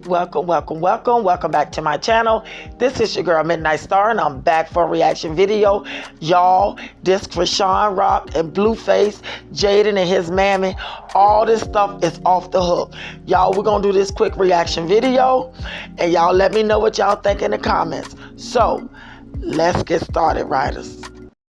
Welcome back to my channel. This is your girl Midnight Star, and I'm back for a reaction video. Y'all, this Chrisean Rock and Blueface, Jaden and his mammy, all this stuff is off the hook. Y'all, we're gonna do this quick reaction video, and y'all let me know what y'all think in the comments. So, let's get started, riders.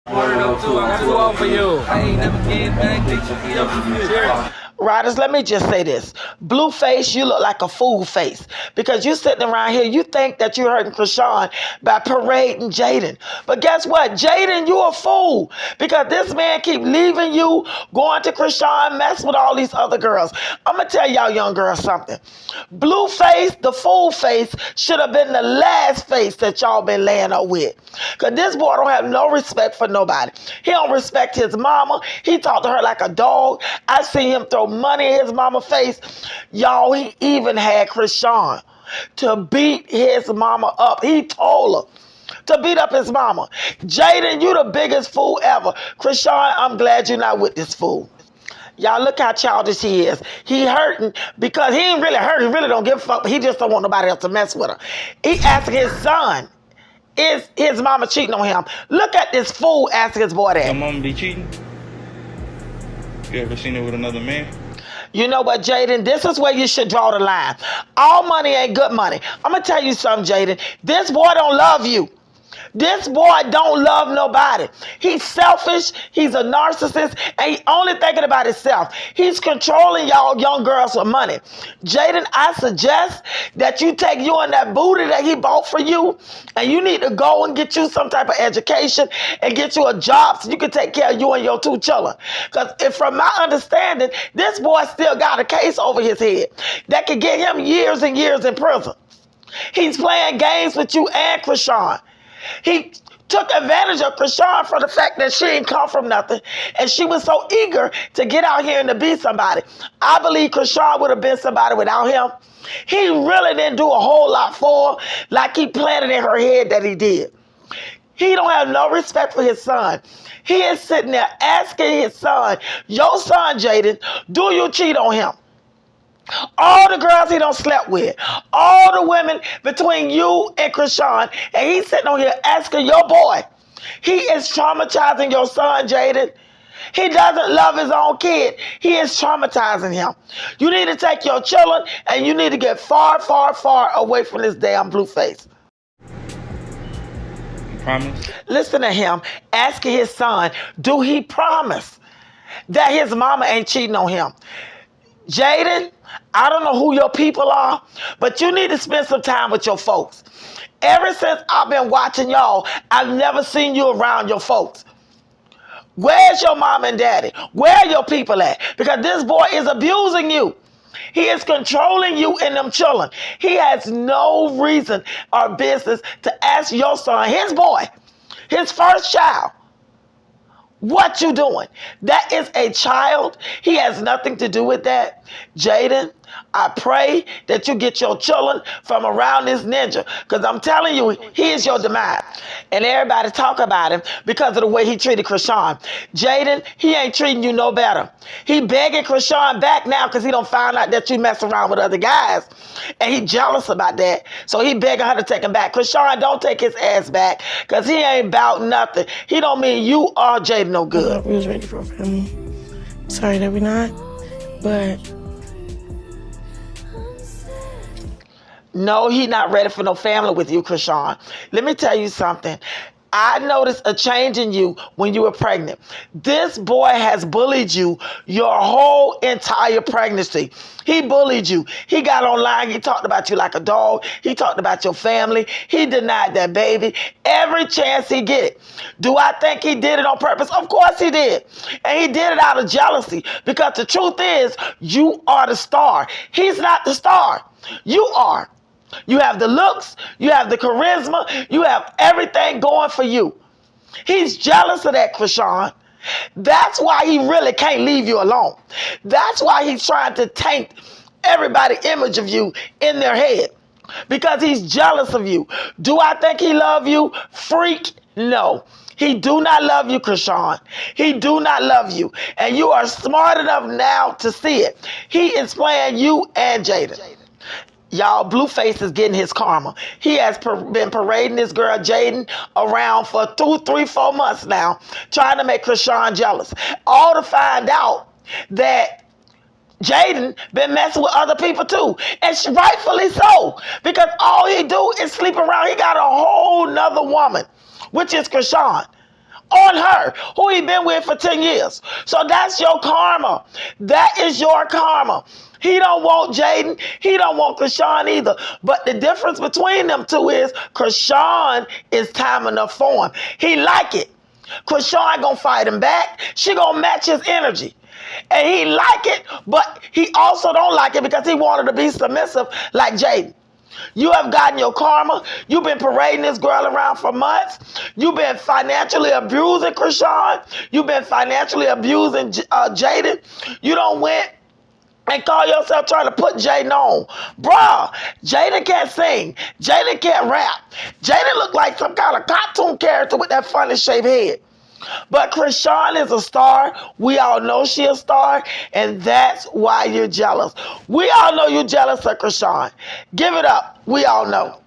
For you. I ain't never getting back. Riders, let me just say this. Blueface, you look like a fool face. Because you sitting around here, you think that you're hurting Chrisean by parading Jaden. But guess what? Jaden, you a fool. Because this man keep leaving you, going to Chrisean, messing with all these other girls. I'm going to tell y'all young girls something. Blueface, the fool face, should have been the last face that y'all been laying up with. Because this boy don't have no respect for nobody. He don't respect his mama. He talked to her like a dog. I seen him throw money in his mama's face. Y'all, he even had Chrisean to beat his mama up. He told her to beat up his mama. Jaden, you the biggest fool ever. Chrisean, I'm glad you're not with this fool. Y'all, look how childish he is. He hurting because he ain't really hurt. He really don't give a fuck, but he just don't want nobody else to mess with her. He asking his son, is his mama cheating on him? Look at this fool asking his boy that. Your mama be cheating? You ever seen it with another man? You know what, Jaden? This is where you should draw the line. All money ain't good money. I'm going to tell you something, Jaden. This boy don't love you. This boy don't love nobody. He's selfish. He's a narcissist. And he only thinking about himself. He's controlling y'all young girls with money. Jaden, I suggest that you take you and that booty that he bought for you, and you need to go and get you some type of education and get you a job so you can take care of you and your two children. Because from my understanding, this boy still got a case over his head that could get him years and years in prison. He's playing games with you and Chrisean. He took advantage of Chrisean for the fact that she ain't come from nothing, and she was so eager to get out here and to be somebody. I believe Chrisean would have been somebody without him. He really didn't do a whole lot for her like he planted in her head that he did. He don't have no respect for his son. He is sitting there asking his son, your son, Jaden, do you cheat on him? All the girls he don't slept with, all the women between you and Chrisean, and he's sitting on here asking your boy. He is traumatizing your son, Jaden. He doesn't love his own kid. He is traumatizing him. You need to take your children and you need to get far, far, far away from this damn Blueface. You promise? Listen to him asking his son, do he promise that his mama ain't cheating on him? Jaden, I don't know who your people are, but you need to spend some time with your folks. Ever since I've been watching y'all, I've never seen you around your folks. Where's your mom and daddy? Where are your people at? Because this boy is abusing you. He is controlling you and them children. He has no reason or business to ask your son, his boy, his first child, what you doing? That is a child. He has nothing to do with that. Jaden, I pray that you get your children from around this ninja, because I'm telling you, he is your demise. And everybody talk about him because of the way he treated Chrisean. Jaden, he ain't treating you no better. He begging Chrisean back now because he don't find out that you mess around with other guys. And he jealous about that. So he begging her to take him back. Chrisean, don't take his ass back because he ain't about nothing. He don't mean you or Jaden no good. I thought we was ready for a family. Sorry that we're not, but... No, he not ready for no family with you, Chrisean. Let me tell you something. I noticed a change in you when you were pregnant. This boy has bullied you your whole entire pregnancy. He bullied you. He got online. He talked about you like a dog. He talked about your family. He denied that baby every chance he get it. Do I think he did it on purpose? Of course he did. And he did it out of jealousy, because the truth is you are the star. He's not the star. You are. You have the looks, you have the charisma, you have everything going for you. He's jealous of that, Chrisean. That's why he really can't leave you alone. That's why he's trying to taint everybody's image of you in their head, because he's jealous of you. Do I think he love you? Freak, no. He do not love you, Chrisean. He do not love you. And you are smart enough now to see it. He is playing you and Jaden. Y'all, Blueface is getting his karma. He has been parading this girl Jaden around for 2, 3, 4 months now, trying to make Krishan jealous. All to find out that Jaden been messing with other people too. And rightfully so. Because all he do is sleep around. He got a whole nother woman, which is Krishan, on her, who he been with for 10 years. So that's your karma. That is your karma. He don't want Jaden. He don't want Krishan either. But the difference between them two is Krishan is time enough for him. He like it. Krishan gonna fight him back. She gonna match his energy. And he like it, but he also don't like it because he wanted to be submissive like Jaden. You have gotten your karma. You've been parading this girl around for months. You've been financially abusing Krishan. You've been financially abusing Jaden. You don't went and call yourself trying to put Jaden on. Bruh, Jaden can't sing. Jaden can't rap. Jaden look like some kind of cartoon character with that funny shaped head. But Krishan is a star. We all know she a star, and that's why you're jealous. We all know you're jealous of Krishan. Give it up. We all know.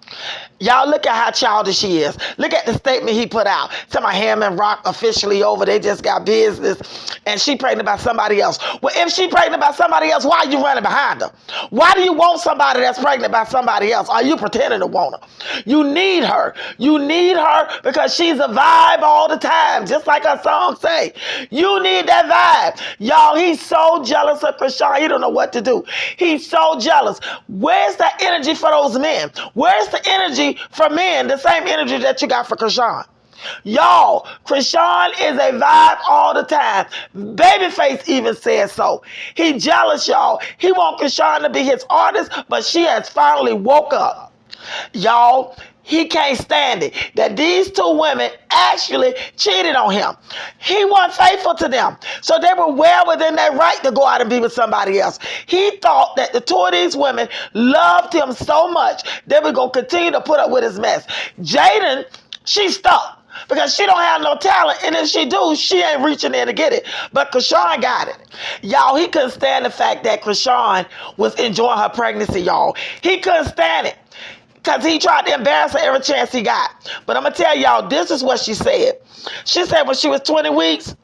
Y'all look at how childish he is. Look at the statement he put out. Tell my him and Rock officially over. They just got business. And she pregnant by somebody else. Well, if she pregnant by somebody else, why are you running behind her? Why do you want somebody that's pregnant by somebody else? Are you pretending to want her? You need her. You need her because she's a vibe all the time. Just like her song say. You need that vibe. Y'all, he's so jealous of Krishan. He don't know what to do. He's so jealous. Where's that energy for those men? Where's the energy for men, the same energy that you got for Krishan? Y'all, Krishan is a vibe all the time. Babyface even said so. He jealous, y'all. He want Krishan to be his artist, but she has finally woke up. Y'all, he can't stand it that these two women actually cheated on him. He wasn't faithful to them. So they were well within their right to go out and be with somebody else. He thought that the two of these women loved him so much they were going to continue to put up with his mess. Jaden, she's stuck because she don't have no talent. And if she do, she ain't reaching in to get it. But Krishan got it. Y'all, he couldn't stand the fact that Krishan was enjoying her pregnancy, y'all. He couldn't stand it. Because he tried to embarrass her every chance he got. But I'm going to tell y'all, this is what she said. She said when she was 20 weeks,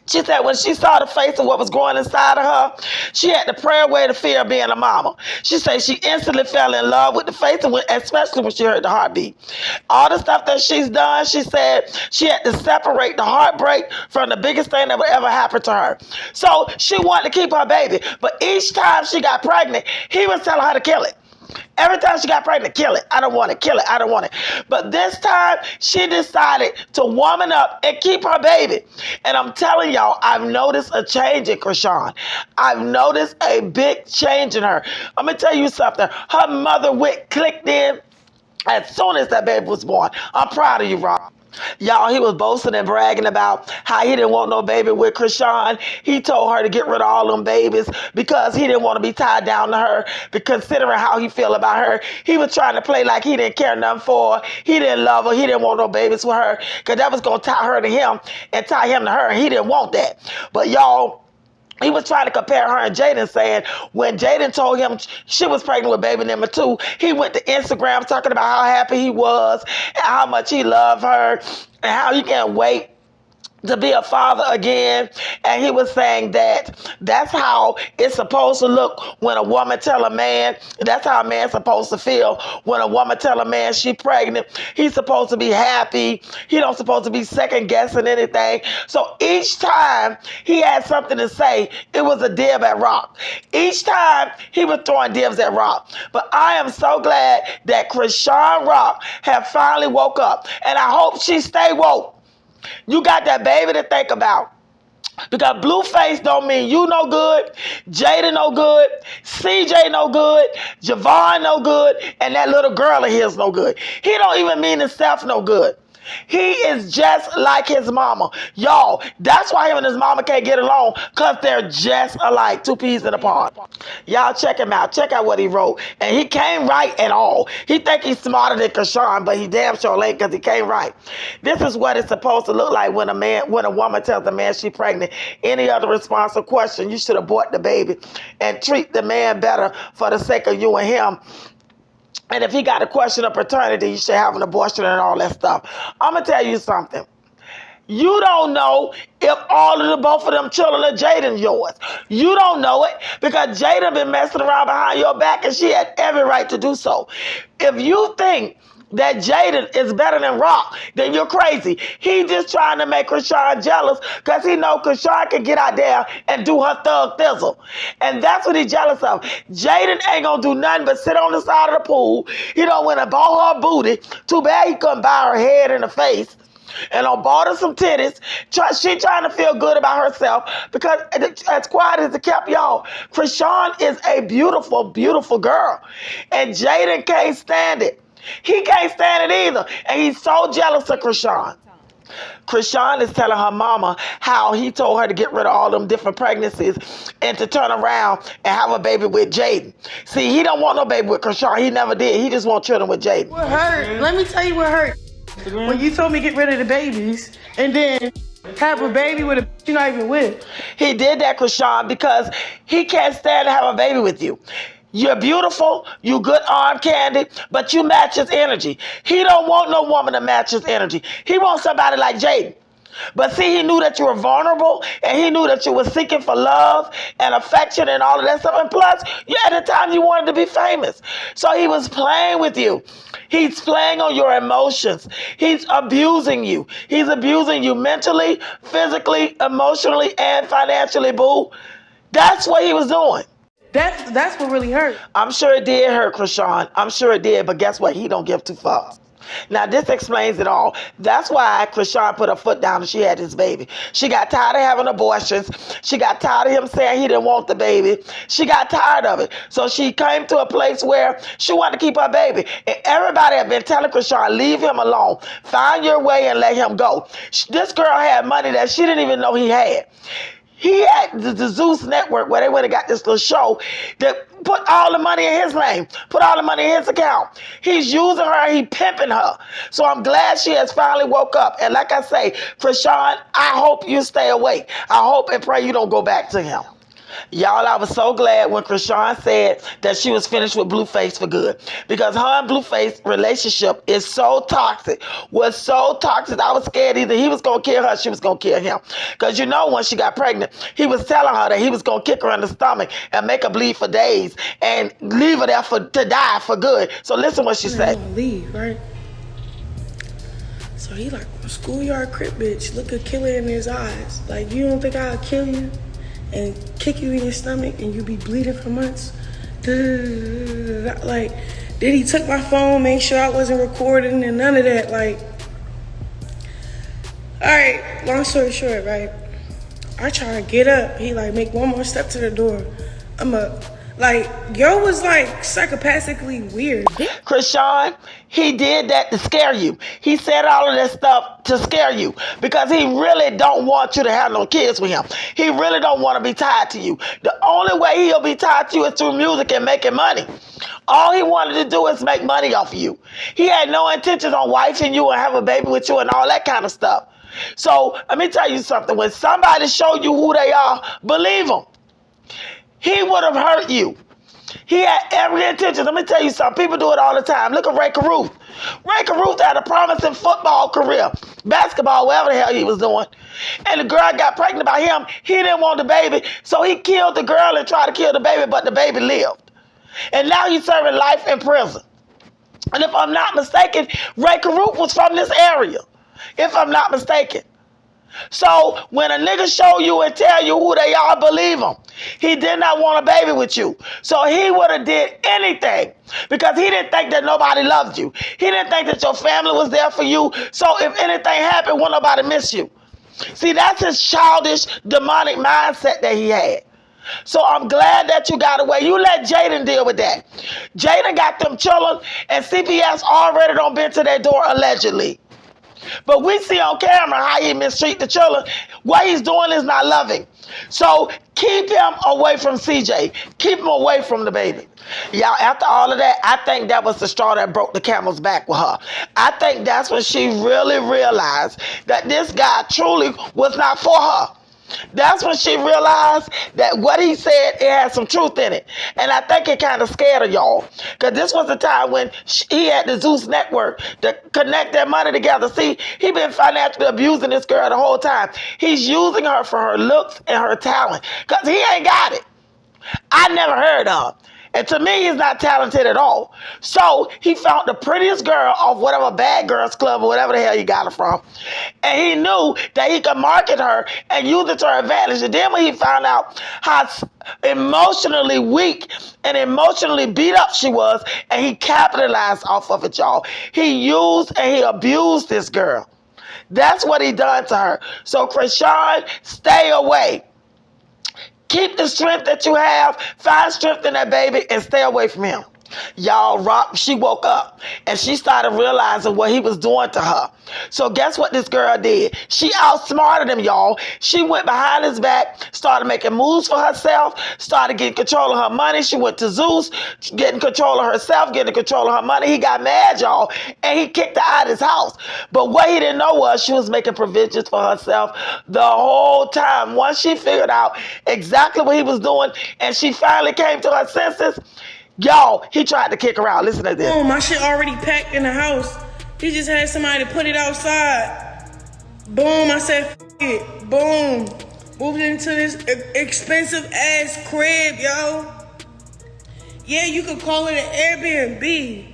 she said when she saw the face of what was growing inside of her, she had to pray away the fear of being a mama. She said she instantly fell in love with the face, especially when she heard the heartbeat. All the stuff that she's done, she said she had to separate the heartbreak from the biggest thing that would ever happen to her. So she wanted to keep her baby. But each time she got pregnant, he was telling her to kill it. Every time she got pregnant, kill it. I don't want it. Kill it. I don't want it. But this time, she decided to woman up and keep her baby. And I'm telling y'all, I've noticed a change in Krishan. I've noticed a big change in her. I'm going to tell you something. Her mother clicked in as soon as that baby was born. I'm proud of you, Rob. Y'all, he was boasting and bragging about how he didn't want no baby with Krishan. He told her to get rid of all them babies because he didn't want to be tied down to her. But considering how he feel about her, he was trying to play like he didn't care nothing for her. He didn't love her. He didn't want no babies with her because that was going to tie her to him and tie him to her. And he didn't want that. But y'all, he was trying to compare her and Jaden, saying when Jaden told him she was pregnant with baby number 2, he went to Instagram talking about how happy he was and how much he loved her and how he can't wait to be a father again. And he was saying that that's how it's supposed to look when a woman tell a man. That's how a man's supposed to feel when a woman tell a man she pregnant. He's supposed to be happy. He don't supposed to be second guessing anything. So each time he had something to say, it was a dib at Rock. Each time he was throwing dibs at Rock. But I am so glad that Krishan Rock have finally woke up. And I hope she stay woke. You got that baby to think about. Because Blueface don't mean you no good, Jada no good, CJ no good, Javon no good, and that little girl of his no good. He don't even mean himself no good. He is just like his mama. Y'all, that's why him and his mama can't get along, because they're just alike. Two peas in a pod. Y'all check him out. Check out what he wrote. And he can't write at all. He think he's smarter than Krishan, but he damn sure ain't, because he can't write. This is what it's supposed to look like when a woman tells a man she's pregnant. Any other response or question, you should abort the baby and treat the man better for the sake of you and him. And if he got a question of paternity, you should have an abortion and all that stuff. I'm going to tell you something. You don't know if both of them children are Jaden yours. You don't know it because Jaden been messing around behind your back, and she had every right to do so. If you think that Jaden is better than Rock, then you're crazy. He just trying to make Krishan jealous because he know Krishan can get out there and do her thug thizzle. And that's what he's jealous of. Jaden ain't gonna do nothing but sit on the side of the pool. He don't want to ball her booty. Too bad he couldn't buy her head in the face. And on bought her some titties. She trying to feel good about herself because as quiet as it kept, y'all, Krishan is a beautiful, beautiful girl. And Jaden can't stand it. He can't stand it either. And he's so jealous of Krishan. Krishan is telling her mama how he told her to get rid of all them different pregnancies and to turn around and have a baby with Jaden. See, he don't want no baby with Krishan. He never did. He just want children with Jaden. What hurt? Let me tell you what hurt. When you told me get rid of the babies and then have a baby with a you're not even with. He did that, Krishan, because he can't stand to have a baby with you. You're beautiful, you good arm candy, but you match his energy. He don't want no woman to match his energy. He wants somebody like Jaden. But see, he knew that you were vulnerable, and he knew that you were seeking for love and affection and all of that stuff. And plus, at the time you wanted to be famous. So he was playing with you. He's playing on your emotions. He's abusing you. He's abusing you mentally, physically, emotionally, and financially, boo. That's what he was doing. That's what really hurt. I'm sure it did hurt, Krishan. I'm sure it did, but guess what? He don't give two fucks. Now, this explains it all. That's why Krishan put her foot down and she had this baby. She got tired of having abortions. She got tired of him saying he didn't want the baby. She got tired of it. So she came to a place where she wanted to keep her baby. And everybody had been telling Krishan, leave him alone. Find your way and let him go. This girl had money that she didn't even know he had. He had the Zeus Network where they went and got this little show that put all the money in his name, put all the money in his account. He's using her, he pimping her. So I'm glad she has finally woke up. And like I say, Krishan, I hope you stay awake. I hope and pray you don't go back to him. Y'all, I was so glad when Krishan said that she was finished with Blueface for good. Because her and Blueface relationship is so toxic. Was so toxic. I was scared either he was going to kill her or she was going to kill him. Because you know when she got pregnant, he was telling her that he was going to kick her in the stomach and make her bleed for days and leave her there to die for good. So listen what she said. Leave, right? So he like, schoolyard crip bitch, look a killer in his eyes. Like, you don't think I'll kill you and kick you in your stomach and you be bleeding for months? Like, then he took my phone, make sure I wasn't recording and none of that. Like, all right, long story short, right? I try to get up. He like, make one more step to the door. I'm up. Like, yo was like psychopathically weird. Krishan, he did that to scare you. He said all of that stuff to scare you because he really don't want you to have no kids with him. He really don't want to be tied to you. The only way he'll be tied to you is through music and making money. All he wanted to do is make money off of you. He had no intentions on wifing you and have a baby with you and all that kind of stuff. So let me tell you something. When somebody show you who they are, believe them. He would have hurt you. He had every intention. Let me tell you something. People do it all the time. Look at Ray Caruth. Ray Caruth had a promising football career, basketball, whatever the hell he was doing. And the girl got pregnant by him. He didn't want the baby, so he killed the girl and tried to kill the baby, but the baby lived. And now he's serving life in prison. And if I'm not mistaken, Ray Caruth was from this area, if I'm not mistaken. So when a nigga show you and tell you who they are, believe him. He did not want a baby with you. So he would have did anything because he didn't think that nobody loved you. He didn't think that your family was there for you. So if anything happened, won't nobody miss you. See, that's his childish, demonic mindset that he had. So I'm glad that you got away. You let Jaden deal with that. Jaden got them children and CPS already done been to their door allegedly. But we see on camera how he mistreat the children. What he's doing is not loving. So keep him away from CJ. Keep him away from the baby. Y'all, after all of that, I think that was the straw that broke the camel's back with her. I think that's when she really realized that this guy truly was not for her. That's when she realized that what he said, it had some truth in it. And I think it kind of scared her, y'all. Because this was the time when he had the Zeus network to connect their money together. See, he been financially abusing this girl the whole time. He's using her for her looks and her talent. Because he ain't got it. I never heard of him. And to me, he's not talented at all. So he found the prettiest girl off whatever bad girls club or whatever the hell he got her from. And he knew that he could market her and use it to her advantage. And then when he found out how emotionally weak and emotionally beat up she was, and he capitalized off of it, y'all. He used and he abused this girl. That's what he done to her. So Krishan, stay away. Keep the strength that you have. Find strength in that baby and stay away from him. Y'all, she woke up and she started realizing what he was doing to her. So guess what this girl did? She outsmarted him, y'all. She went behind his back, started making moves for herself, started getting control of her money. She went to Zeus, getting control of herself, getting control of her money. He got mad, y'all, and he kicked her out of his house. But what he didn't know was she was making provisions for herself the whole time. Once she figured out exactly what he was doing and she finally came to her senses, y'all, he tried to kick her out. Listen to this. Oh, my shit already packed in the house. He just had somebody to put it outside. Boom, I said, F it. Boom. Moved into this expensive ass crib, yo. Yeah, you could call it an Airbnb.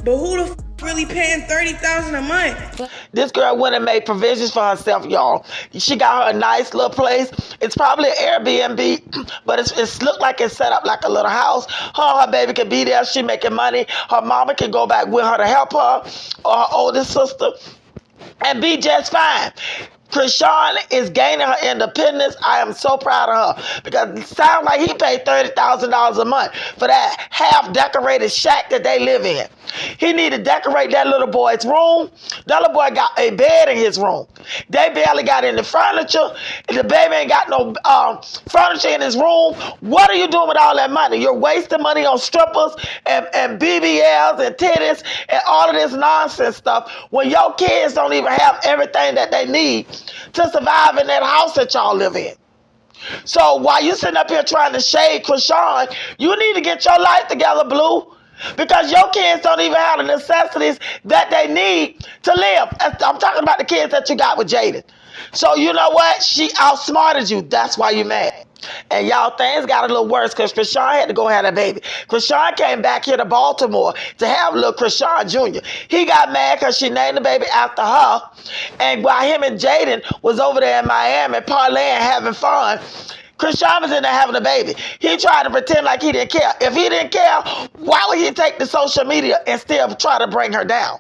But who the f really paying $30,000 a month? This girl went and made provisions for herself, y'all. She got her a nice little place. It's probably an Airbnb, but it's looked like it's set up like a little house. Her baby can be there. She making money. Her mama can go back with her to help her, or her older sister, and be just fine. Krishan is gaining her independence. I am so proud of her because it sounds like he paid $30,000 a month for that half-decorated shack that they live in. He need to decorate that little boy's room. That little boy got a bed in his room. They barely got any furniture. The baby ain't got no furniture in his room. What are you doing with all that money? You're wasting money on strippers and BBLs and titties and all of this nonsense stuff when your kids don't even have everything that they need to survive in that house that y'all live in. So while you sitting up here trying to shade Krishan, you need to get your life together, Blue. Because your kids don't even have the necessities that they need to live. I'm talking about the kids that you got with Jaden. So you know what? She outsmarted you. That's why you're mad. And y'all, things got a little worse because Krishan had to go have that baby. Krishan came back here to Baltimore to have little Krishan Jr. He got mad because she named the baby after her. And while him and Jaden was over there in Miami parlaying, having fun, Krishan was in there having a baby. He tried to pretend like he didn't care. If he didn't care, why would he take to social media and still try to bring her down?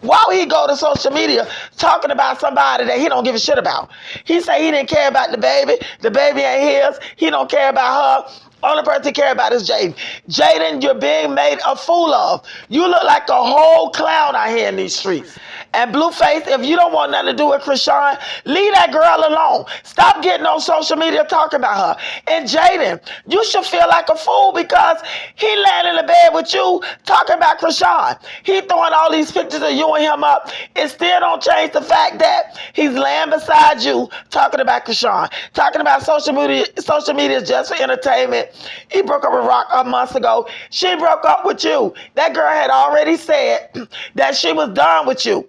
Why would he go to social media talking about somebody that he don't give a shit about? He said he didn't care about the baby. The baby ain't his. He don't care about her. Only person he care about is Jaden. Jaden, you're being made a fool of. You look like a whole clown out here in these streets. And Blueface, if you don't want nothing to do with Krishan, leave that girl alone. Stop getting on social media talking about her. And Jaden, you should feel like a fool because he laying in the bed with you talking about Krishan. He throwing all these pictures of you and him up. It still don't change the fact that he's laying beside you talking about Krishan. Talking about social media is just for entertainment. He broke up with Rock a month ago. She broke up with you. That girl had already said that she was done with you.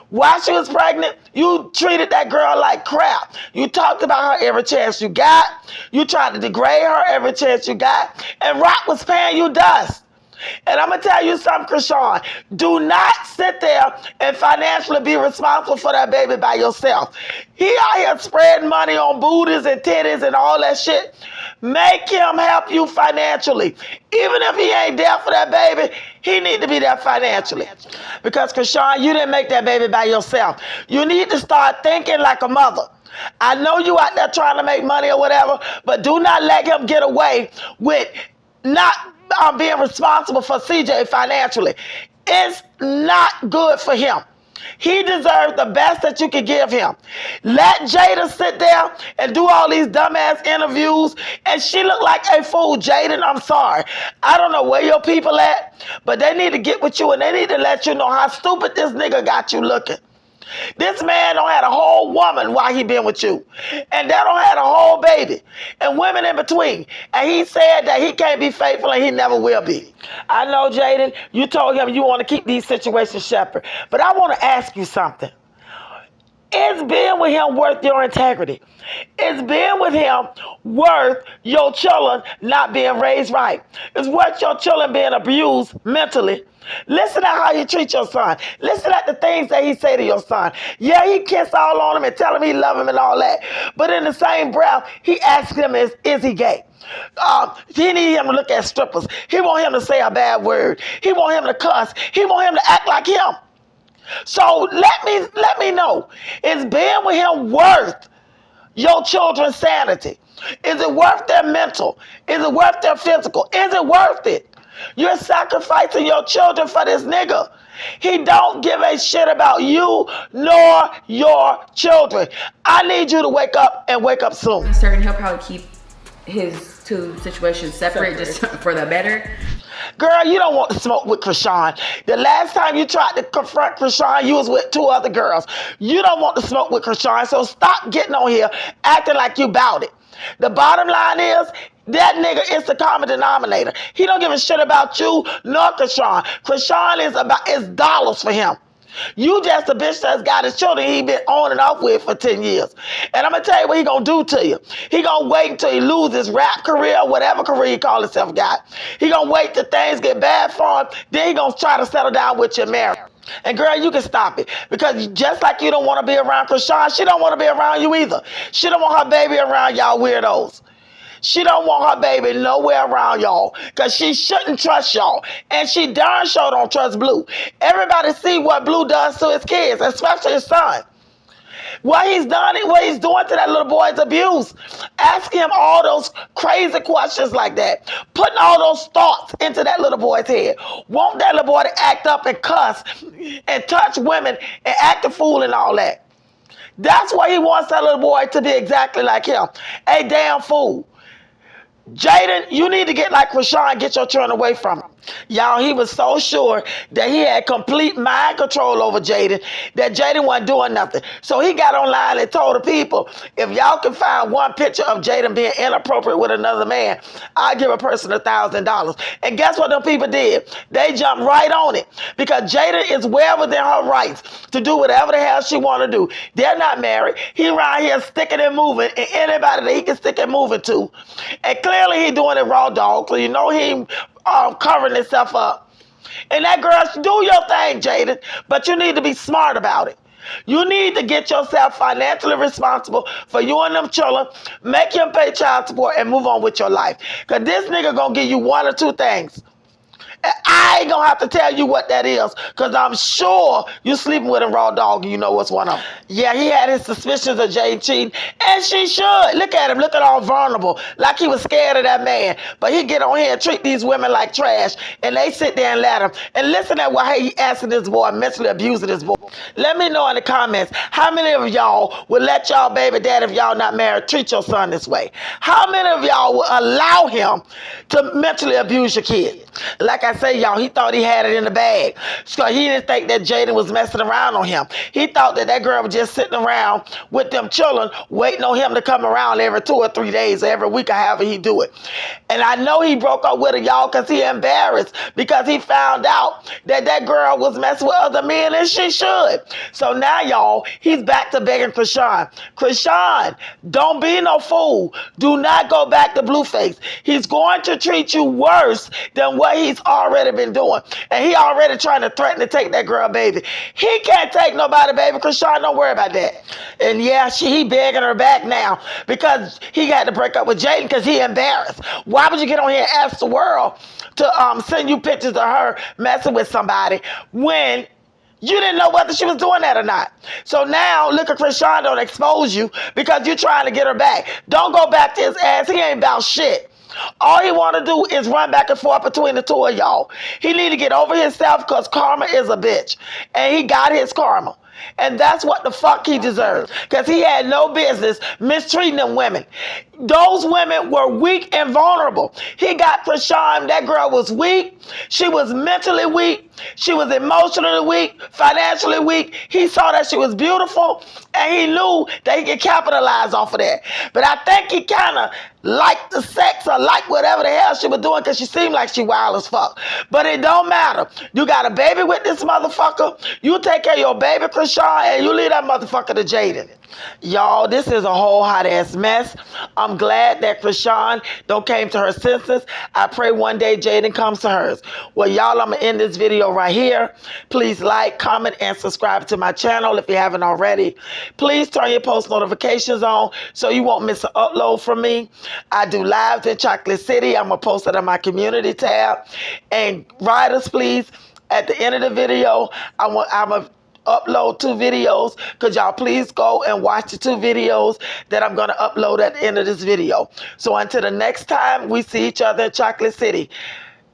While she was pregnant, you treated that girl like crap. You talked about her every chance you got. You tried to degrade her every chance you got. And Rock was paying you dust. And I'm going to tell you something, Krishan. Do not sit there and financially be responsible for that baby by yourself. He out here spreading money on booties and titties and all that shit. Make him help you financially. Even if he ain't there for that baby, he need to be there financially. Because, Krishan, you didn't make that baby by yourself. You need to start thinking like a mother. I know you out there trying to make money or whatever, but do not let him get away with not being responsible for CJ financially. It's not good for him. He deserves the best that you can give him. Let Jada sit there and do all these dumbass interviews, and she look like a fool. Jaden, I'm sorry. I don't know where your people at, but they need to get with you, and they need to let you know how stupid this nigga got you looking. This man don't have a whole woman while he been with you. And they don't have a whole baby. And women in between. And he said that he can't be faithful and he never will be. I know, Jaden, you told him you want to keep these situations separate. But I want to ask you something. Is being with him worth your integrity? Is being with him worth your children not being raised right? Is worth your children being abused mentally? Listen to how you treat your son. Listen at the things that he say to your son. Yeah, he kiss all on him and tell him he love him and all that. But in the same breath, he asks him, is he gay? He need him to look at strippers. He want him to say a bad word. He want him to cuss. He want him to act like him. So let me know, is being with him worth your children's sanity? Is it worth their mental? Is it worth their physical? Is it worth it? You're sacrificing your children for this nigga. He don't give a shit about you nor your children. I need you to wake up and wake up soon. Certain, he'll probably keep his two situations separate. Just for the better. Girl, you don't want to smoke with Krishan. The last time you tried to confront Krishan, you was with 2 other girls. You don't want to smoke with Krishan, so stop getting on here acting like you bout it. The bottom line is, that nigga is the common denominator. He don't give a shit about you nor Krishan. Krishan is dollars for him. You just a bitch that's got his children he been on and off with for 10 years. And I'm going to tell you what he going to do to you. He going to wait until he loses his rap career, whatever career he call himself got. He going to wait till things get bad for him. Then he going to try to settle down with your marriage. And girl, you can stop it. Because just like you don't want to be around Krishan, she don't want to be around you either. She don't want her baby around y'all weirdos. She don't want her baby nowhere around y'all because she shouldn't trust y'all. And she darn sure don't trust Blue. Everybody see what Blue does to his kids, especially his son. What he's doing to that little boy's abuse. Ask him all those crazy questions like that. Putting all those thoughts into that little boy's head. Want that little boy to act up and cuss and touch women and act a fool and all that. That's why he wants that little boy to be exactly like him. A damn fool. Jaden, you need to get like Krishan, get your children away from him. Y'all, he was so sure that he had complete mind control over Jaden that Jaden wasn't doing nothing. So he got online and told the people, if y'all can find one picture of Jaden being inappropriate with another man, I'll give a person $1,000. And guess what them people did? They jumped right on it because Jaden is well within her rights to do whatever the hell she want to do. They're not married. He around here sticking and moving and anybody that he can stick and moving to. And clearly he doing it raw dog, so you know he covering himself up. And that girl, do your thing, Jaden, but you need to be smart about it. You need to get yourself financially responsible for you and them children, make him pay child support, and move on with your life. Because this nigga gonna give you 1 or 2 things. And I ain't gonna have to tell you what that is, because I'm sure you sleeping with a raw dog and you know what's one of them. Yeah, he had his suspicions of Jade cheating, and she should. Look at him, looking all vulnerable, like he was scared of that man. But he get on here and treat these women like trash, and they sit there and let him. And listen to why he asking this boy, mentally abusing this boy. Let me know in the comments, how many of y'all would let y'all baby dad, if y'all not married, treat your son this way? How many of y'all would allow him to mentally abuse your kid? Like I say, y'all, he thought he had it in the bag. So he didn't think that Jaden was messing around on him. He thought that that girl was just sitting around with them children, waiting on him to come around every 2 or 3 days, or every week, or however he do it. And I know he broke up with her, y'all, because he embarrassed, because he found out that that girl was messing with other men, and she should. So now, y'all, he's back to begging Krishan. Krishan, don't be no fool. Do not go back to Blueface. He's going to treat you worse than what he's already been doing. And he already trying to threaten to take that girl baby. He can't take nobody baby. Krishan, don't worry about that. And yeah, he begging her back now because he had to break up with Jaden because he embarrassed. Why would you get on here and ask the world to send you pictures of her messing with somebody when you didn't know whether she was doing that or not? So now, look at Krishan don't expose you because you're trying to get her back. Don't go back to his ass. He ain't about shit. All he want to do is run back and forth between the two of y'all. He need to get over himself because karma is a bitch. And he got his karma. And that's what the fuck he deserves. Because he had no business mistreating them women. Those women were weak and vulnerable. He got Krishan. That girl was weak. She was mentally weak. She was emotionally weak, financially weak. He saw that she was beautiful, and he knew that he could capitalize off of that. But I think he kind of liked the sex or liked whatever the hell she was doing because she seemed like she wild as fuck. But it don't matter. You got a baby with this motherfucker. You take care of your baby, Krishan, and you leave that motherfucker to Jaden. Y'all, this is a whole hot ass mess. I'm glad that Krishan don't came to her senses. I pray one day Jaden comes to hers. Well, y'all, I'm gonna end this video right here. Please like, comment, and subscribe to my channel if you haven't already. Please turn your post notifications on so you won't miss an upload from me. I do lives in Chocolate City. I'm gonna post it on my community tab. And writers, please, at the end of the video, I'm a upload 2 videos. Could y'all please go and watch the 2 videos that I'm going to upload at the end of this video. So until the next time we see each other in Chocolate City,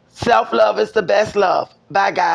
self-love is the best love. Bye, guys.